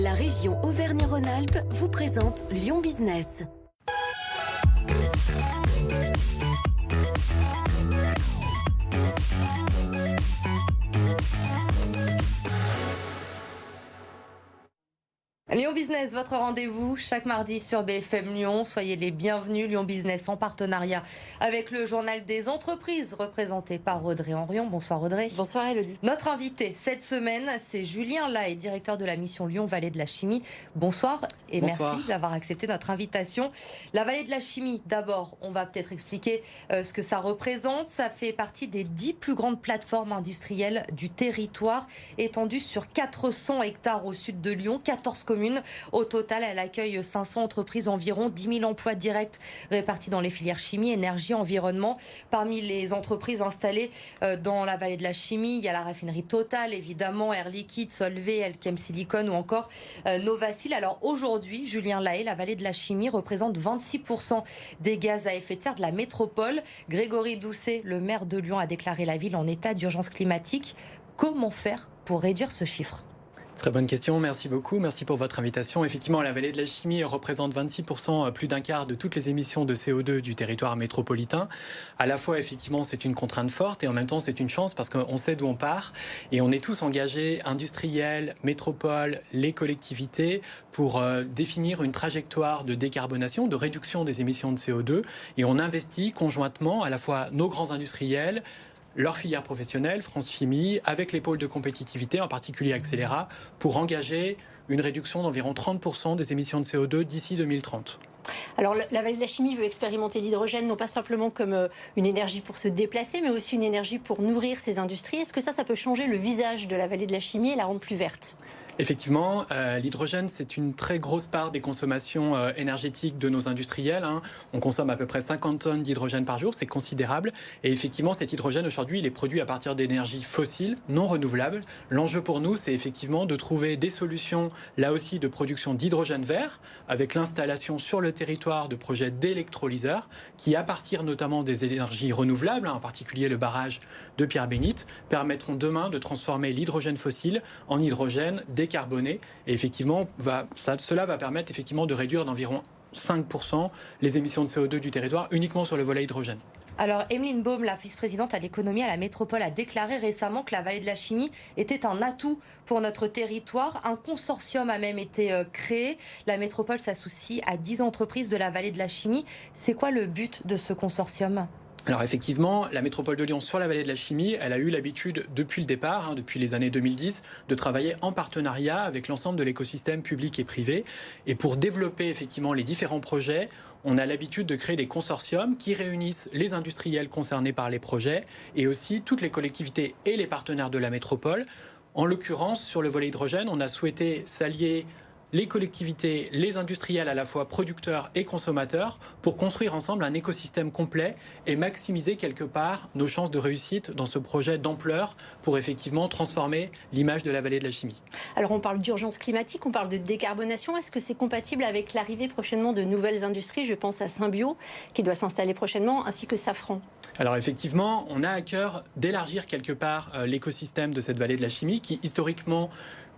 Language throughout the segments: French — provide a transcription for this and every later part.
La région Auvergne-Rhône-Alpes vous présente Lyon Business. Lyon Business, votre rendez-vous chaque mardi sur BFM Lyon. Soyez les bienvenus. Lyon Business en partenariat avec le journal des entreprises représenté par Audrey Henrion. Bonsoir Audrey. Bonsoir Elodie. Notre invité cette semaine, c'est Julien Lahaye, directeur de la mission Lyon Vallée de la Chimie. Bonsoir et Bonsoir. Merci d'avoir accepté notre invitation. La Vallée de la Chimie, d'abord, on va peut-être expliquer ce que ça représente. Ça fait partie des 10 plus grandes plateformes industrielles du territoire, étendues sur 400 hectares au sud de Lyon, 14 communes. Au total, elle accueille 500 entreprises, environ 10 000 emplois directs répartis dans les filières chimie, énergie, environnement. Parmi les entreprises installées dans la vallée de la chimie, il y a la raffinerie Total, évidemment, Air Liquide, Solvay, Elkem Silicon ou encore Novacil. Alors aujourd'hui, Julien Lahaye, la vallée de la chimie représente 26% des gaz à effet de serre de la métropole. Grégory Doucet, le maire de Lyon, a déclaré la ville en état d'urgence climatique. Comment faire pour réduire ce chiffre ? Très bonne question, merci beaucoup, merci pour votre invitation. Effectivement, la vallée de la chimie représente 26%, plus d'un quart de toutes les émissions de CO2 du territoire métropolitain. À la fois, effectivement, c'est une contrainte forte et en même temps, c'est une chance parce qu'on sait d'où on part et on est tous engagés, industriels, métropoles, les collectivités, pour définir une trajectoire de décarbonation, de réduction des émissions de CO2 et on investit conjointement à la fois nos grands industriels, leur filière professionnelle, France Chimie, avec les pôles de compétitivité, en particulier Accélera, pour engager une réduction d'environ 30% des émissions de CO2 d'ici 2030. Alors la vallée de la chimie veut expérimenter l'hydrogène, non pas simplement comme une énergie pour se déplacer, mais aussi une énergie pour nourrir ses industries. Est-ce que ça peut changer le visage de la vallée de la chimie et la rendre plus verte ? Effectivement, l'hydrogène, c'est une très grosse part des consommations énergétiques de nos industriels. On consomme à peu près 50 tonnes d'hydrogène par jour, c'est considérable. Et effectivement, cet hydrogène, aujourd'hui, il est produit à partir d'énergies fossiles, non renouvelables. L'enjeu pour nous, c'est effectivement de trouver des solutions, là aussi, de production d'hydrogène vert, avec l'installation sur le territoire de projets d'électrolyseurs, qui, à partir notamment des énergies renouvelables, en particulier le barrage de Pierre-Bénite, permettront demain de transformer l'hydrogène fossile en hydrogène décarboné. Et effectivement, cela va permettre effectivement de réduire d'environ 5% les émissions de CO2 du territoire uniquement sur le volet hydrogène. Alors, Emeline Baume, la vice-présidente à l'économie à la métropole, a déclaré récemment que la vallée de la chimie était un atout pour notre territoire. Un consortium a même été créé. La métropole s'associe à 10 entreprises de la vallée de la chimie. C'est quoi le but de ce consortium ? Alors effectivement, la métropole de Lyon sur la vallée de la chimie, elle a eu l'habitude depuis le départ, depuis les années 2010, de travailler en partenariat avec l'ensemble de l'écosystème public et privé. Et pour développer effectivement les différents projets, on a l'habitude de créer des consortiums qui réunissent les industriels concernés par les projets et aussi toutes les collectivités et les partenaires de la métropole. En l'occurrence, sur le volet hydrogène, on a souhaité s'allier les collectivités, les industriels à la fois producteurs et consommateurs pour construire ensemble un écosystème complet et maximiser quelque part nos chances de réussite dans ce projet d'ampleur pour effectivement transformer l'image de la vallée de la chimie. Alors on parle d'urgence climatique, on parle de décarbonation. Est-ce que c'est compatible avec l'arrivée prochainement de nouvelles industries ? Je pense à Symbio qui doit s'installer prochainement ainsi que Safran. Alors effectivement, on a à cœur d'élargir quelque part l'écosystème de cette vallée de la chimie qui historiquement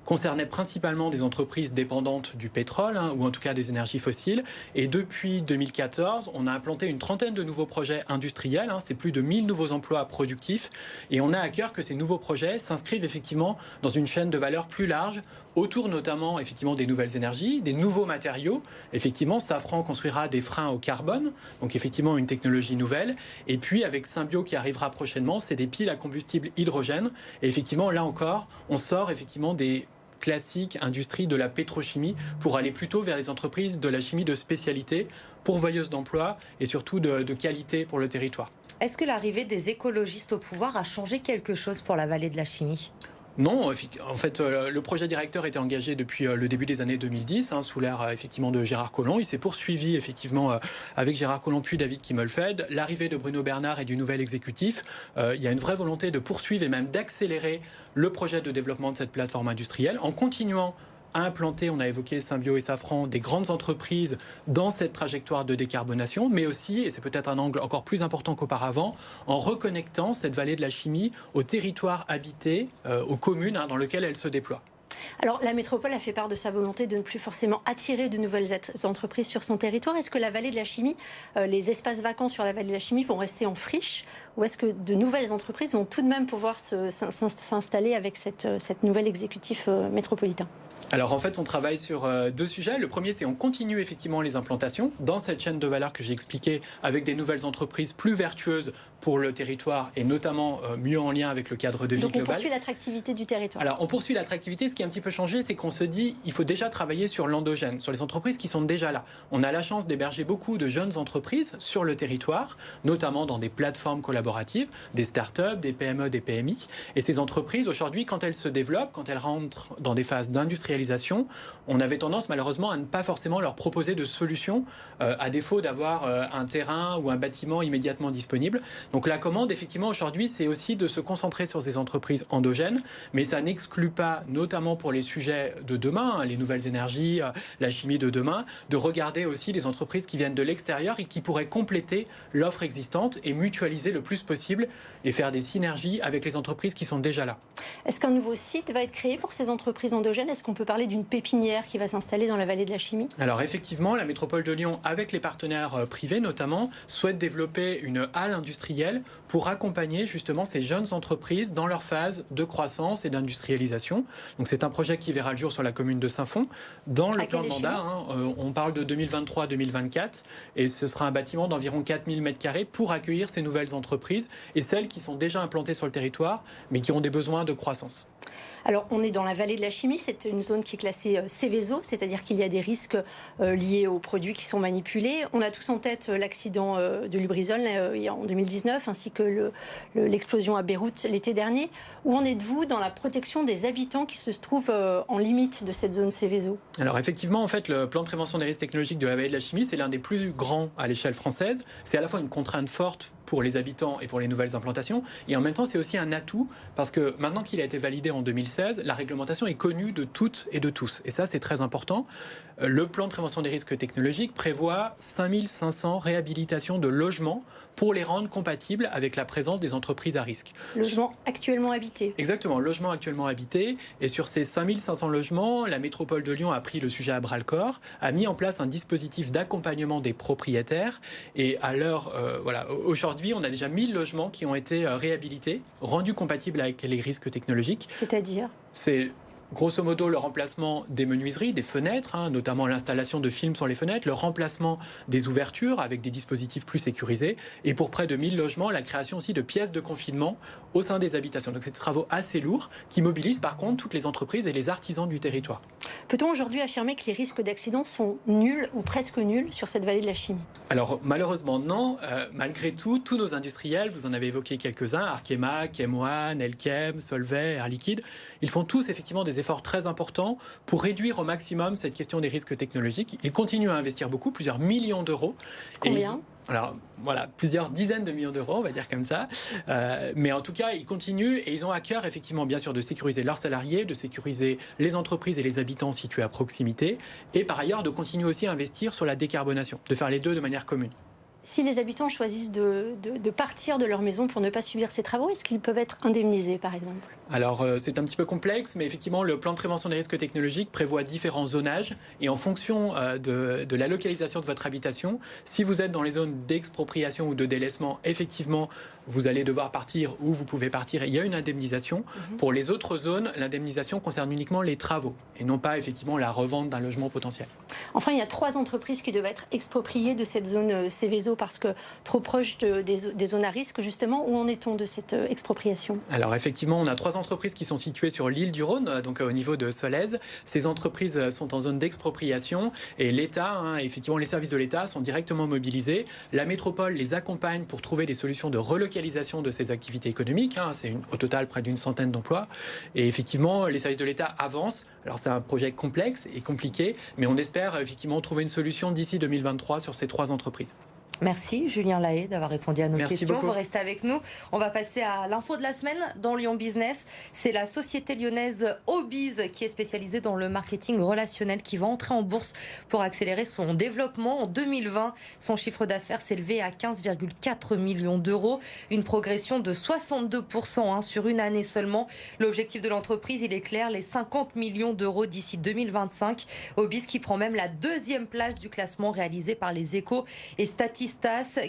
concernait principalement des entreprises dépendantes du pétrole, ou en tout cas des énergies fossiles. Et depuis 2014, on a implanté une trentaine de nouveaux projets industriels. C'est plus de 1000 nouveaux emplois productifs. Et on a à cœur que ces nouveaux projets s'inscrivent effectivement dans une chaîne de valeur plus large, autour notamment effectivement des nouvelles énergies, des nouveaux matériaux. Effectivement, Safran construira des freins au carbone, donc effectivement une technologie nouvelle. Et puis avec Symbio qui arrivera prochainement, c'est des piles à combustible hydrogène. Et effectivement, là encore, on sort effectivement des classique industrie de la pétrochimie pour aller plutôt vers les entreprises de la chimie de spécialité, pourvoyeuses d'emplois et surtout de qualité pour le territoire. Est-ce que l'arrivée des écologistes au pouvoir a changé quelque chose pour la vallée de la chimie ? Non, en fait, le projet directeur était engagé depuis le début des années 2010, sous l'ère effectivement de Gérard Collomb. Il s'est poursuivi effectivement avec Gérard Collomb puis David Kimmelfeld. L'arrivée de Bruno Bernard et du nouvel exécutif, il y a une vraie volonté de poursuivre et même d'accélérer le projet de développement de cette plateforme industrielle en continuant à implanter, on a évoqué Symbio et Safran, des grandes entreprises dans cette trajectoire de décarbonation, mais aussi, et c'est peut-être un angle encore plus important qu'auparavant, en reconnectant cette vallée de la chimie aux territoires habités, aux communes dans lesquelles elle se déploie. Alors la métropole a fait part de sa volonté de ne plus forcément attirer de nouvelles entreprises sur son territoire. Est-ce que la vallée de la chimie, les espaces vacants sur la vallée de la chimie vont rester en friche, ou est-ce que de nouvelles entreprises vont tout de même pouvoir s'installer avec cette nouvel exécutif métropolitain? Alors en fait, on travaille sur deux sujets. Le premier, c'est on continue effectivement les implantations dans cette chaîne de valeur que j'ai expliquée, avec des nouvelles entreprises plus vertueuses pour le territoire et notamment mieux en lien avec le cadre de vie global. Donc on poursuit l'attractivité du territoire. Alors on poursuit l'attractivité. Ce qui a un petit peu changé, c'est qu'on se dit il faut déjà travailler sur l'endogène, sur les entreprises qui sont déjà là. On a la chance d'héberger beaucoup de jeunes entreprises sur le territoire, notamment dans des plateformes collaboratives, des startups, des PME, des PMI. Et ces entreprises, aujourd'hui, quand elles se développent, quand elles rentrent dans des phases d'industrialisation, on avait tendance malheureusement à ne pas forcément leur proposer de solutions, à défaut d'avoir un terrain ou un bâtiment immédiatement disponible. Donc la commande, effectivement, aujourd'hui, c'est aussi de se concentrer sur ces entreprises endogènes, mais ça n'exclut pas, notamment pour les sujets de demain, les nouvelles énergies, la chimie de demain, de regarder aussi les entreprises qui viennent de l'extérieur et qui pourraient compléter l'offre existante et mutualiser le plus possible et faire des synergies avec les entreprises qui sont déjà là. Est-ce qu'un nouveau site va être créé pour ces entreprises endogènes? Est-ce qu'on peut parler d'une pépinière qui va s'installer dans la vallée de la chimie? Alors effectivement, la métropole de Lyon, avec les partenaires privés notamment, souhaite développer une halle industrielle pour accompagner justement ces jeunes entreprises dans leur phase de croissance et d'industrialisation. Donc c'est un projet qui verra le jour sur la commune de Saint-Fond. Dans le plan de mandat, on parle de 2023-2024 et ce sera un bâtiment d'environ 4000 m² pour accueillir ces nouvelles entreprises et celles qui sont déjà implantées sur le territoire mais qui ont des besoins de croissance. Alors, on est dans la vallée de la chimie, c'est une zone qui est classée Céveso, c'est-à-dire qu'il y a des risques liés aux produits qui sont manipulés. On a tous en tête l'accident de Lubrizol en 2019, ainsi que l'explosion à Beyrouth l'été dernier. Où en êtes-vous dans la protection des habitants qui se trouvent en limite de cette zone Céveso? Alors effectivement, en fait, le plan de prévention des risques technologiques de la vallée de la chimie, c'est l'un des plus grands à l'échelle française. C'est à la fois une contrainte forte pour les habitants et pour les nouvelles implantations. Et en même temps, c'est aussi un atout parce que maintenant qu'il a été validé en 2016, la réglementation est connue de toutes et de tous. Et ça, c'est très important. Le plan de prévention des risques technologiques prévoit 5500 réhabilitations de logements pour les rendre compatibles avec la présence des entreprises à risque. Logements actuellement habités. Exactement, logements actuellement habités. Et sur ces 5500 logements, la métropole de Lyon a pris le sujet à bras-le-corps, a mis en place un dispositif d'accompagnement des propriétaires. Et à l'heure, aujourd'hui, on a déjà 1000 logements qui ont été réhabilités, rendus compatibles avec les risques technologiques. C'est-à-dire ? C'est grosso modo le remplacement des menuiseries, des fenêtres, notamment l'installation de films sur les fenêtres, le remplacement des ouvertures avec des dispositifs plus sécurisés et pour près de 1000 logements, la création aussi de pièces de confinement au sein des habitations. Donc c'est des travaux assez lourds qui mobilisent par contre toutes les entreprises et les artisans du territoire. Peut-on aujourd'hui affirmer que les risques d'accident sont nuls ou presque nuls sur cette vallée de la chimie? Alors malheureusement non, malgré tout, tous nos industriels, vous en avez évoqué quelques-uns, Arkema, Chem1, Elkem, Solvay, Air Liquide, ils font tous effectivement des efforts très importants pour réduire au maximum cette question des risques technologiques. Ils continuent à investir beaucoup, plusieurs millions d'euros. Combien ? Alors voilà, plusieurs dizaines de millions d'euros, on va dire comme ça. Mais en tout cas, ils continuent et ils ont à cœur effectivement bien sûr de sécuriser leurs salariés, de sécuriser les entreprises et les habitants situés à proximité et par ailleurs de continuer aussi à investir sur la décarbonation, de faire les deux de manière commune. Si les habitants choisissent de partir de leur maison pour ne pas subir ces travaux, est-ce qu'ils peuvent être indemnisés, par exemple? Alors, c'est un petit peu complexe, mais effectivement, le plan de prévention des risques technologiques prévoit différents zonages. Et en fonction de la localisation de votre habitation, si vous êtes dans les zones d'expropriation ou de délaissement, effectivement, vous allez devoir partir ou vous pouvez partir. Il y a une indemnisation. Pour les autres zones, l'indemnisation concerne uniquement les travaux et non pas, effectivement, la revente d'un logement potentiel. Enfin, il y a 3 entreprises qui doivent être expropriées de cette zone Céveso parce que trop proche des zones à risque, justement. Où en est-on de cette expropriation? Alors effectivement, on a 3 entreprises qui sont situées sur l'île du Rhône, donc au niveau de Solèze. Ces entreprises sont en zone d'expropriation et l'État, effectivement les services de l'État sont directement mobilisés. La métropole les accompagne pour trouver des solutions de relocalisation de ces activités économiques. C'est au total près d'une centaine d'emplois. Et effectivement, les services de l'État avancent. Alors c'est un projet complexe et compliqué, mais on espère effectivement trouver une solution d'ici 2023 sur ces 3 entreprises. Merci Julien Lahaye d'avoir répondu à nos questions. Beaucoup. Vous restez avec nous. On va passer à l'info de la semaine dans Lyon Business. C'est la société lyonnaise Obiz qui est spécialisée dans le marketing relationnel qui va entrer en bourse pour accélérer son développement. En 2020, son chiffre d'affaires s'est élevé à 15,4 millions d'euros. Une progression de 62% sur une année seulement. L'objectif de l'entreprise, il est clair, les 50 millions d'euros d'ici 2025. Obiz qui prend même la 2e place du classement réalisé par les Échos et Statista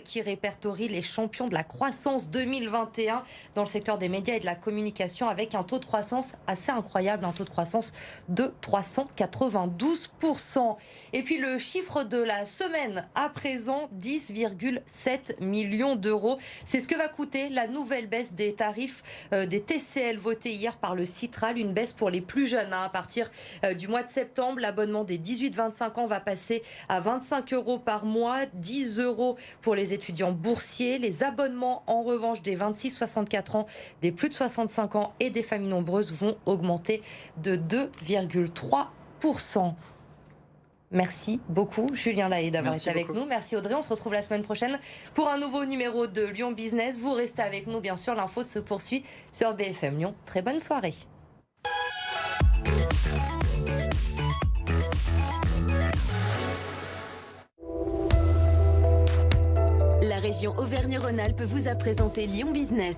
qui répertorie les champions de la croissance 2021 dans le secteur des médias et de la communication avec un taux de croissance assez incroyable, un taux de croissance de 392%. Et puis le chiffre de la semaine à présent, 10,7 millions d'euros. C'est ce que va coûter la nouvelle baisse des tarifs des TCL votée hier par le Citral, une baisse pour les plus jeunes. À partir du mois de septembre, l'abonnement des 18-25 ans va passer à 25 € par mois, 10 € pour les étudiants boursiers. Les abonnements, en revanche, des 26-64 ans, des plus de 65 ans et des familles nombreuses vont augmenter de 2,3%. Merci beaucoup Julien Lahaye d'avoir été avec nous. Merci Audrey, on se retrouve la semaine prochaine pour un nouveau numéro de Lyon Business. Vous restez avec nous, bien sûr, l'info se poursuit sur BFM Lyon. Très bonne soirée. La région Auvergne-Rhône-Alpes vous a présenté Lyon Business.